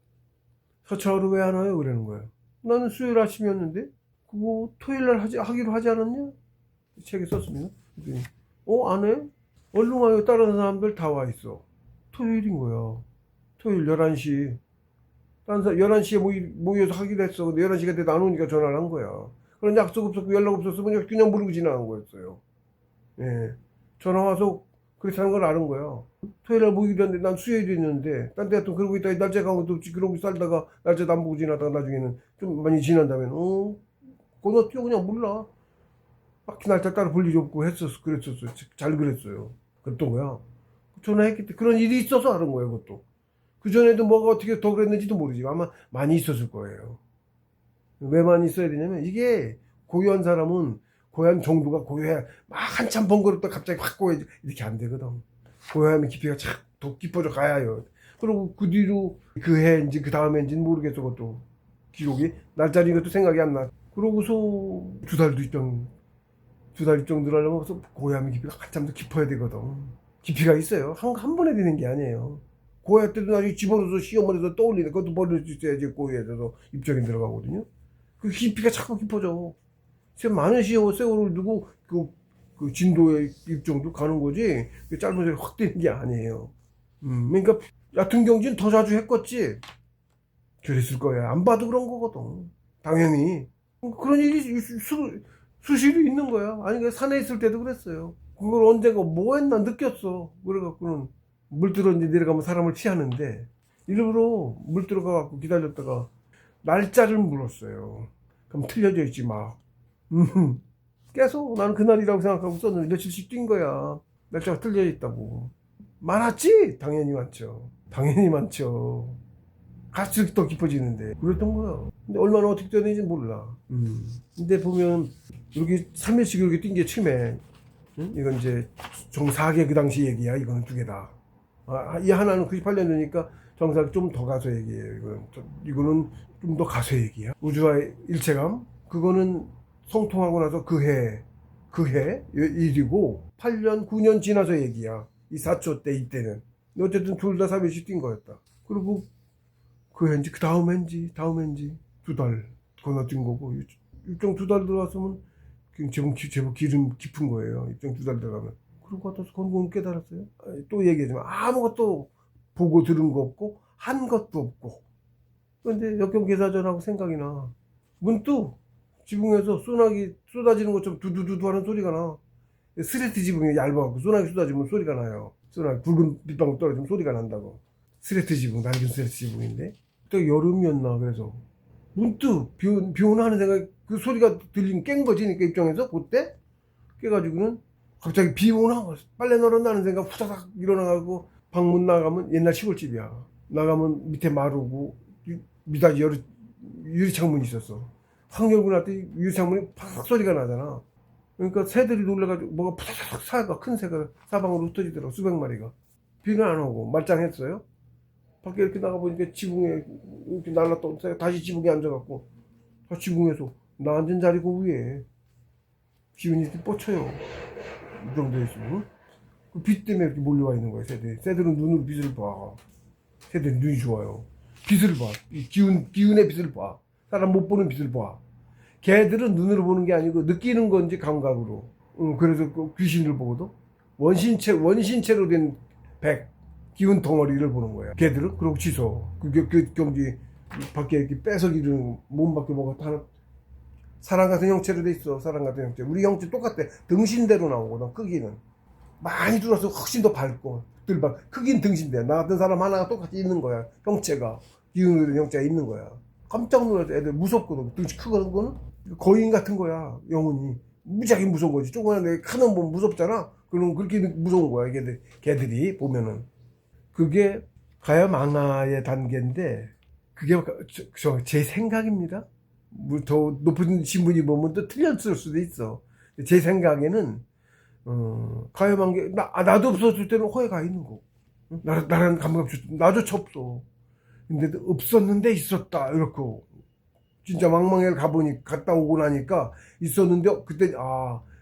사초하러 왜 안 와요? 그러는 거야. 나는 수요일 아침이었는데 그거 토요일날 하기로 하지 않았냐? 책에 썼습니다. 안 해? 얼른 와요. 다른 사람들 다 와 있어. 토요일인 거야. 토요일 11시. 다른 사람 11시에 모여서 하기로 했어. 근데 11시가 돼도 안 오니까 전화를 한 거야. 그런 약속 없었고 연락 없었으면 그냥 모르고 지나간 거였어요. 예. 전화 와서 그렇게 하는 걸 아는 거야. 토요일날 모이기로 했는데 난 수요일이 있는데 딴 데 또 그러고 있다 날짜 간 것도 없지. 그러고 살다가 날짜도 안 보고 지나다가 나중에는 좀 많이 지난 다음에 건너뛰어 그냥 몰라. 막 날짜 따로 볼 일이 없고 그랬었어요. 잘 그랬어요. 그랬던 거야. 전화했기 때문에 그런 일이 있어서 아는 거예요. 그것도. 그전에도 뭐가 어떻게 더 그랬는지도 모르지. 아마 많이 있었을 거예요. 왜 많이 있어야 되냐면 이게 고요한 사람은 고요한 정도가 고요해. 막 한참 번거롭다 갑자기 확 고여 이렇게 안 되거든. 고요하면 깊이가 더 깊어져 가야요. 그리고 그 뒤로 그 해인지 그 다음 해인지는 모르겠어. 그것도 기록이 날짜리 것도 생각이 안 나. 그러고서 2달 입정 들어가려면 고요하면 깊이가 한참 더 깊어야 되거든. 깊이가 있어요. 한 번에 되는 게 아니에요. 고요할 때도 나중에 집어넣어서 시어머니에서 떠올리는 것도 버릴 수 있어야지 고요해서 입정이 들어가거든요. 그 깊이가 자꾸 깊어져. 많은 세월을 두고 그 진도의 입정도 가는 거지. 짧은 세월에 확 되는 게 아니에요. 그러니까 얕은 경지는 더 자주 했겠지. 그랬을 거야. 안 봐도 그런 거거든. 당연히. 그런 일이 수시로 있는 거야. 아니, 그 산에 있을 때도 그랬어요. 그걸 언젠가 뭐 했나 느꼈어. 그래갖고는 물 들어오는데 내려가면 사람을 피하는데 일부러 물 들어가갖고 기다렸다가 날짜를 물었어요. 그럼 틀려져 있지 막. 계속 나는 그날이라고 생각하고 썼는데 며칠씩 뛴 거야. 날짜가 틀려져 있다고. 많았지? 당연히 많죠. 당연히 많죠. 갈수록 더 깊어지는데 그랬던 거야. 근데 얼마나 어떻게 되는지 몰라. 근데 보면 이렇게 3일씩 이렇게 뛴 게 처음에. 이건 이제 정사계 그 당시 얘기야. 이거는 두 개다. 이 하나는 98년 되니까 정사계 좀 더 가서 얘기해요. 이거는 좀 더 가서 얘기야. 우주와의 일체감. 그거는 성통하고 나서 그 해 일이고 8년 9년 지나서 얘기야. 이 4초 때 이때는. 어쨌든 둘 다 3일씩 뛴 거였다. 그리고 그 해인지 그 다음 해인지 두 달 건너뛴 거고 일정 2달 들어왔으면 제법 기름 깊은 거예요. 일정 2달 들어가면. 그러고 같아서 건강을 깨달았어요. 또 얘기하지만 아무것도 보고 들은 거 없고 한 것도 없고. 그런데 역경계사전하고 생각이 나. 문득 지붕에서 소나기 쏟아지는 것처럼 두두두두 하는 소리가 나. 스레트 지붕이 얇아갖고 소나기 쏟아지면 소리가 나요. 소나기 붉은 빗방울 떨어지면 소리가 난다고. 스레트 지붕, 낡은 스레트 지붕인데 또 여름이었나. 그래서 문득 비 오나 하는 생각이, 그 소리가 들리면 깬 거지. 그러니까 입장에서 그때 깨가지고는 갑자기 비 오나 빨래 널었나 하는 생각 후다닥 일어나가고 방문 나가면 옛날 시골집이야. 나가면 밑에 마루고 미닫이 유리창문이 있었어. 확 열고 났더니 유리창문이 팍 소리가 나잖아. 그러니까 새들이 놀래가지고 뭐가 푸닥 사가 큰 새가 사방으로 흩어지더라고. 수백 마리가. 비가 안 오고 말짱했어요. 밖에 이렇게 나가보니까 지붕에 이렇게 날랐던 새가 다시 지붕에 앉아갖고 지붕에서 나 앉은 자리 그 위에 기운이 이렇게 뻗쳐요. 이 정도에 있으면. 그 빛 때문에 이렇게 몰려와 있는 거예요. 새들은 눈으로 빛을 봐. 새들은 눈이 좋아요. 빛을 봐. 이 기운의 빛을 봐. 사람 못 보는 빛을 봐. 개들은 눈으로 보는 게 아니고 느끼는 건지 감각으로. 그래서 그 귀신을 보고도 원신체로 된 기운 덩어리를 보는 거야. 개들은 그러고 지서 그 경지 밖에 이렇게 뺏어기는 몸 밖에 뭐가 하나 사람 같은 형체로 돼 있어. 사람 같은 형체. 우리 형체 똑같아. 등신대로 나오거든. 크기는 많이 들어서 훨씬 더 밝고 들방. 크기는 등신대. 나 같은 사람 하나가 똑같이 있는 거야. 형체가 기운으로 된 형체가 있는 거야. 깜짝 놀라서 애들 무섭거든. 등치 크거든. 그거는 거인 같은 거야. 영혼이 무지하게 무서운 거지. 조그만 애 큰 놈 보면 무섭잖아. 그럼 그렇게 무서운 거야. 걔들이 보면은. 그게 가야망하의 단계인데 그게 제 생각입니다. 더 높은 신분이 보면 또 틀렸을 수도 있어. 제 생각에는 가야망계 나도 없었을 때는 호해가 있는 거고 나랑 감각 나조차 없어. 근데 없었는데 있었다 이렇고 진짜 망망에를 갔다 오고 나니까 있었는데 그때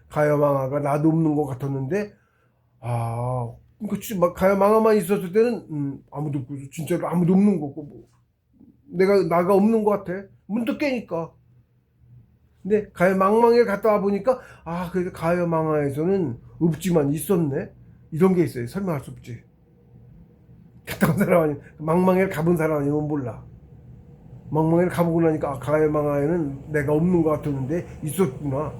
가야망하가 나도 없는 것 같았는데 그러니까 가야망하만 있었을 때는 아무도 없고 진짜로 아무도 없는 거고 뭐. 나가 없는 것 같아. 문득 깨니까. 근데 가야망망에 갔다 와 보니까 그래도 가야망하에서는 없지만 있었네. 이런 게 있어요. 설명할 수 없지. 갔다 온 사람 아니면 망망에를 가본 사람 아니면 몰라. 망망에를 가보고 나니까 가야망하에는 내가 없는 것 같았는데 있었구나.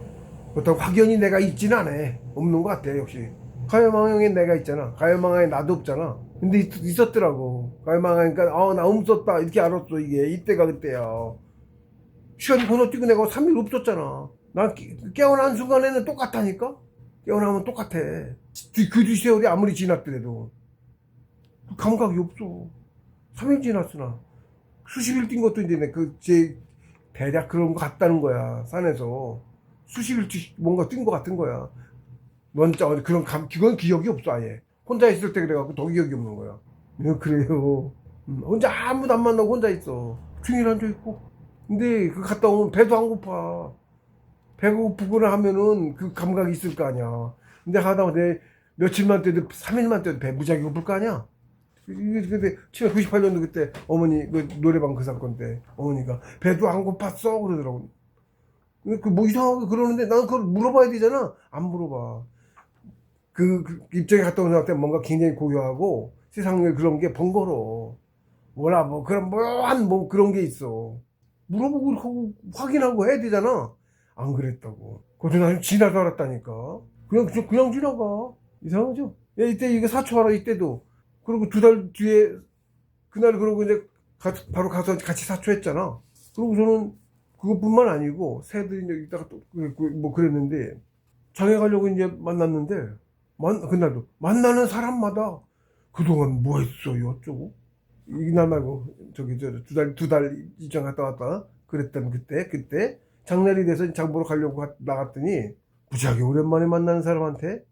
그렇다고 확연히 내가 있진 않아. 없는 것 같아. 역시 가야망하에 내가 있잖아. 가야망하에 나도 없잖아. 근데 있었더라고. 가야망하니까 나 없었다 이렇게 알았어. 이게 이때가 그때야. 시간이 건너뛰고 내가 3일 없었잖아. 난 깨어난 순간에는 똑같다니까. 깨어나면 똑같아. 그 뒤 세월이 아무리 지났더라도 감각이 없어. 3일 지났으나 수십일 뛴 것도 이제 대략 그런 거 같다는 거야. 산에서 수십일 뭔가 뛴 거 같은 거야. 그건 기억이 없어. 아예 혼자 있을 때 그래갖고 더 기억이 없는 거야. 그래요. 혼자 아무도 안 만나고 혼자 있어. 중일 앉아있고. 근데 갔다 오면 배도 안 고파. 배가 고프거나 하면은 그 감각이 있을 거 아니야. 근데 하다가 며칠만 뛰어도 3일만 뛰어도 배 무지하게 고플 거 아니야. 근데 1998년도 그때 어머니 그 노래방 그 사건 때 어머니가 배도 안 고팠어 그러더라고. 뭐 이상하게 그러는데 난 그걸 물어봐야 되잖아. 안 물어봐. 그 입장에 갔다 온 사람한테 뭔가 굉장히 고요하고 세상에 그런 게 번거로워. 뭐라 뭐 그런 뭐한 뭐 그런 게 있어. 물어보고 그렇게 확인하고 해야 되잖아. 안 그랬다고. 그것도 난 지나서 알았다니까. 그냥 지나가. 이상하죠? 야, 이때 이거 사초하라 이때도. 그리고 2달 뒤에 그날 그러고 이제 바로 가서 같이 사초했잖아. 그리고 저는 그것뿐만 아니고 새들이 이제 이따가 또 뭐 그랬는데 장에 가려고 이제 만났는데 그날도 만나는 사람마다 그동안 뭐 했어요 어쩌고 이날 말고 저기 저 2달 일정 갔다 왔다 그랬던 그때 장날이 돼서 장 보러 가려고 나갔더니 무지하게 오랜만에 만나는 사람한테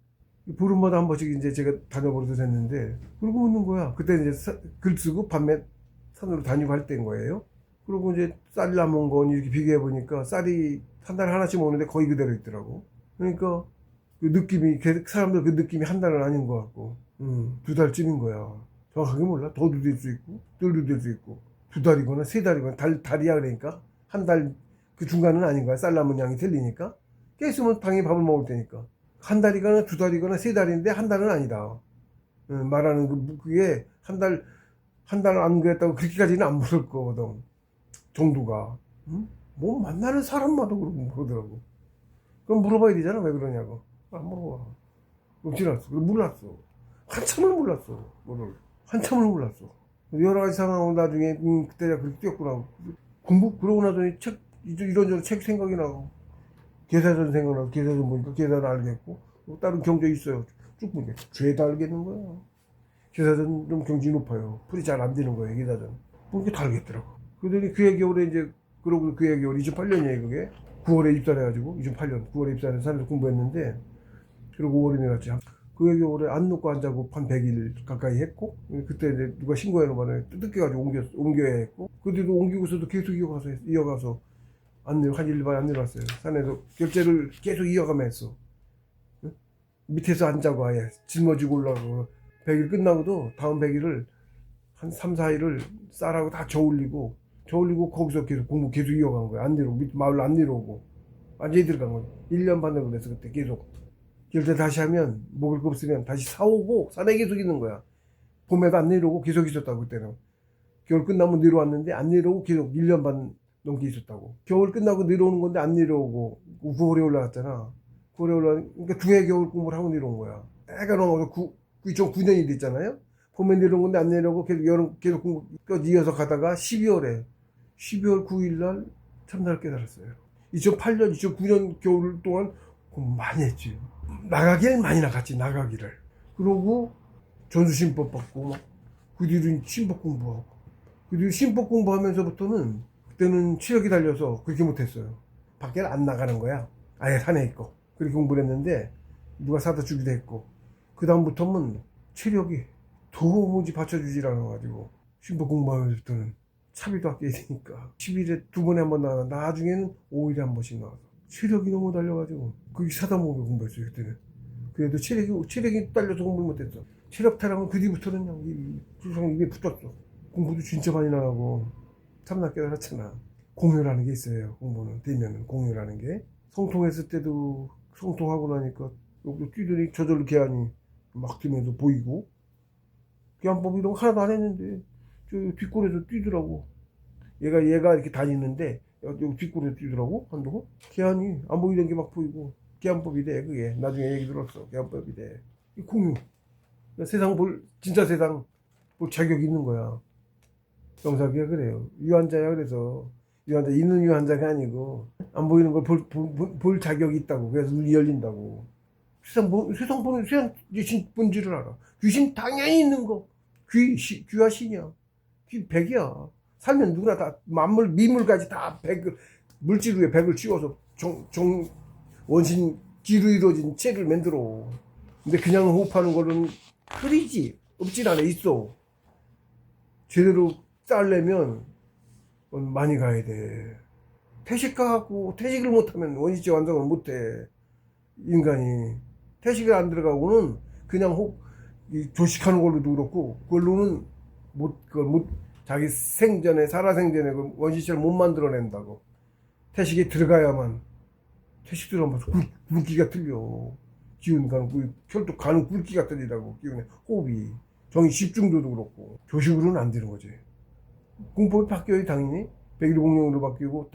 보름마다 한 번씩 이제 제가 다녀보려도 됐는데 그러고 묻는 거야. 그때 이제 글 쓰고 밤에 산으로 다니고 할 때인 거예요. 그리고 이제 쌀 남은 건 이렇게 비교해 보니까 쌀이 한 달에 하나씩 먹는데 거의 그대로 있더라고. 그러니까 그 느낌이 사람들 그 느낌이 한 달은 아닌 것 같고 2달쯤인 거야. 정확하게 몰라. 더도 될 수 있고 덜도 될 수 있고 2달이거나 3달이거나 달이야. 그러니까 한 달 그 중간은 아닌 거야. 쌀 남은 양이 틀리니까 깨있으면 당연히 밥을 먹을 테니까 한 달이거나 2달이거나 3달인데 한 달은 아니다. 말하는 그게 한 달 안 그랬다고 그렇게까지는 안 물을 거거든. 정도가. 뭐 만나는 사람마다 그러더라고. 그럼 물어봐야 되잖아. 왜 그러냐고. 안 물어봐. 그럼 지났어. 몰랐어. 한참을 몰랐어. 뭐를. 한참을 몰랐어. 여러 가지 상황을 나중에 그때 내가 그렇게 뛰었구나. 공부 그러고 나더니 이런저런 책 생각이 나고 계사전 생각나고 계사전 보니까 계사를 알겠고 다른 경제 있어요. 쭉 보니까 죄다 알겠는 거야. 계사전 좀 경지 높아요. 풀이 잘 안 되는 거예요. 계사전. 보니까 다 알겠더라고. 그러더니 그해 겨울에 이제 그러고 그해 겨울 2008년이에요. 그게 9월에 입사를 해가지고 2008년 9월에 입사해서 산에서 공부했는데 그리고 5월에 내렸지. 그해 겨울에 안 놓고 안 자고 한 100일 가까이 했고 그때 이제 누가 신고해놓은 거는 뜯겨가지고 옮겨야 했고 그때도 옮기고서도 계속 이어가서 안 내려 한 1일 반 안 내려왔어요. 산에서 결제를 계속 이어가며 했어. 응? 밑에서 안 자고 아예 짊어지고 올라가고 100일 끝나고도 다음 100일을 한 3, 4일을 쌀하고 다 저울리고 거기서 계속 공부 계속 이어간 거야. 안 내려오고 마을로 안 내려오고 완전히 들어간 거야. 1년 반을 그래서 그때 계속 결제 다시 하면 먹을 거 없으면 다시 사오고 산에 계속 있는 거야. 봄에도 안 내려오고 계속 있었다고 그때는. 겨울 끝나면 내려왔는데 안 내려오고 계속 1년 반 넘게 있었다고. 겨울 끝나고 내려오는 건데 안 내려오고 9월에 올라왔잖아. 9월에 올라오니까 2해 겨울 공부를 하고 내려온 거야. 애가 넘어서 2009년이 됐잖아요. 봄에 내려온 건데 안 내려오고 계속 공부 이어서 가다가 12월 9일 날 참나를 깨달았어요. 2008년, 2009년 겨울 동안 공부 많이 했지. 나가기를 많이 나갔지, 나가기를. 그러고 전수신법 받고 막 그 뒤로 신법 공부하고 그 뒤로 신법 공부하면서부터는 그때는 체력이 달려서 그렇게 못했어요. 밖에 안 나가는 거야. 아예 산에 있고 그렇게 공부를 했는데 누가 사다 주기도 했고 그 다음부터는 체력이 도무지 받쳐주질 않아가지고 신법 공부하면서부터는 차비도 아껴야 되니까 10일에 2번에 한 번 나가 나중에는 5일에 한 번씩 나와서 체력이 너무 달려가지고 그게 사다 먹고 공부했어요. 그때는 그래도 체력이 딸려서 공부를 못했어. 체력 타령은 그 뒤부터는 그냥 입에 붙었어. 공부도 진짜 많이 나가고 참나 깨달았잖아. 공유라는 게 있어요. 공부는 되면 공유라는 게 성통했을 때도 성통하고 나니까 여기 뛰더니 저절로 개안이 막 뛰면서 보이고 개안법 이런 거 하나도 안 했는데 저 뒷골에서 뛰더라고. 얘가 이렇게 다니는데 여기 뒷골에서 뛰더라고. 한동안 개안이 안 보이던 게 막 보이고 개안법이 돼. 그게 나중에 얘기 들었어. 개안법이 돼. 이 공유 세상 진짜 세상 볼 자격이 있는 거야. 영사기가 그래요. 유한자야. 그래서 유한자 있는 유한자가 아니고 안 보이는 걸 볼 자격이 있다고. 그래서 눈이 열린다고. 세상 보는 세상 귀신 본질을 알아. 귀신 당연히 있는 거. 귀와 신이야. 귀 100이야. 살면 누구나 다 미물까지 다 100을 물질 위에 100을 씌워서 원신 기로 이루어진 체를 만들어. 근데 그냥 호흡하는 거는 흐리지. 없진 않아. 있어. 제대로 따려면 많이 가야 돼. 퇴식을 못하면 원시적 완성을 못해. 인간이. 퇴식을 안 들어가고는 그냥 조식하는 걸로도 그렇고, 그걸로는 자기 살아생전에 그 원시체를 못 만들어낸다고. 퇴식이 들어가야만 태식들 한번 봐서 굵기가 틀려. 기운 가는 혈도 가는 굵기가 틀리다고. 기운의 호흡이 정이 집중도도 그렇고 조식으로는 안 되는 거지. 공법이 바뀌어요 당연히. 백일공룡으로 바뀌고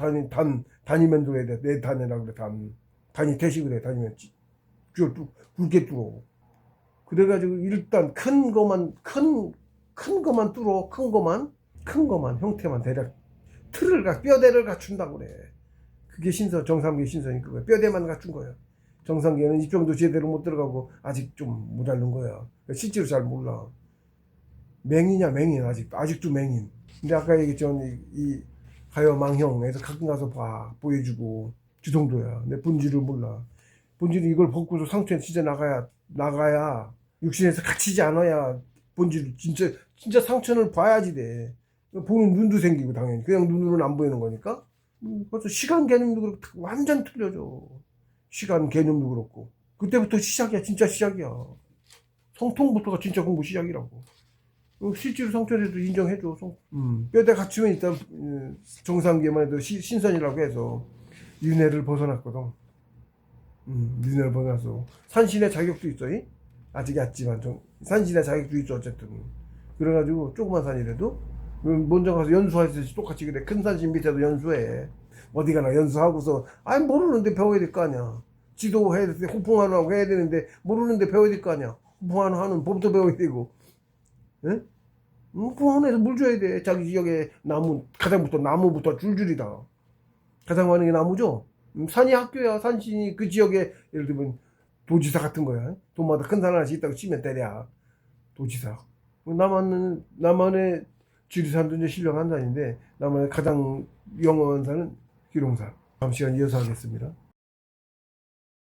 단이면 들어야 돼. 내 단이라 그래. 단이 태식을 해. 단이면 굵게 뚫어. 그래가지고 일단 큰 거만 뚫어. 큰 거만 형태만 대략 뼈대를 갖춘다고 그래. 그게 정상계 신선이 그거야. 뼈대만 갖춘 거야. 정상계는 입정도 제대로 못 들어가고 아직 좀 모자른 거야. 실제로 잘 몰라. 맹이냐 맹인 아직도 맹인. 근데 아까 얘기했죠. 이 가요망형에서 가끔 가서 보여주고 그 정도야. 내 본질을 몰라. 본질은 이걸 벗고서 상처에 진짜 나가야 육신에서 갇히지 않아야 본질 진짜 상처를 봐야지 돼. 보는 눈도 생기고 당연히 그냥 눈으로는 안 보이는 거니까. 벌써 시간 개념도 그렇고 완전 틀려져. 시간 개념도 그렇고 그때부터 시작이야. 진짜 시작이야. 성통부터가 진짜 공부 시작이라고. 실제로 상처에도 인정해줘. 뼈대 갖추면 일단 정상계만 해도 신선이라고 해서 윤회를 벗어났거든. 윤회를 벗어났어. 산신의 자격도 있어. 아직 얕지만 산신의 자격도 있어. 어쨌든 그래가지고 조그만 산이라도 먼저 가서 연수하듯이 똑같이 그래. 큰 산신 밑에도 연수해. 어디 가나 연수하고서 모르는데 배워야 될 거 아니야. 지도해야 될 때 호풍하고 해야 되는데 모르는데 배워야 될 거 아니야. 호풍하는 법도 배워야 되고. 예? 호풍하면서 물 줘야 돼. 자기 지역에 가장부터 나무부터 줄줄이다. 가장 많은 게 나무죠. 산이 학교야. 산신이 그 지역에 예를 들면 도지사 같은 거야. 도마다 큰 산 하나씩 있다고 치면 때려. 도지사. 남한의 지리산도 이제 신령 한 산인데 남한의 가장 영원한 산은 기룡산. 다음 시간 이어서 하겠습니다.